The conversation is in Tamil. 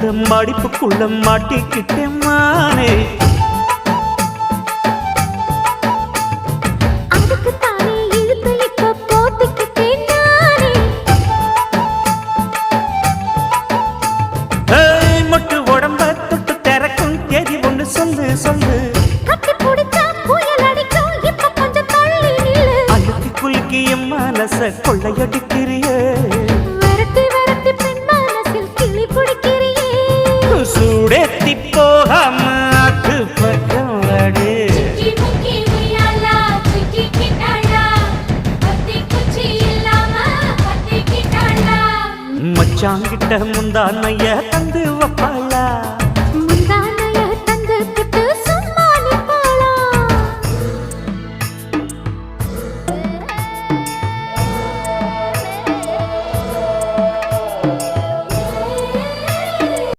மடிப்புக்குள்ள மாட்டிக்கிட்டேன் மானே. மொட்டு உடம்ப தொட்டு திறக்கும் தேதி ஒண்ணு சொல்லு சொல்லு. அழுத்தி குலுக்கி என் மனச கொள்ளையடிக்கிறியே. சூடேத்தி போகாம அது பக்கம் வாடு. மச்சாங்கிட்ட முந்தானைய தந்து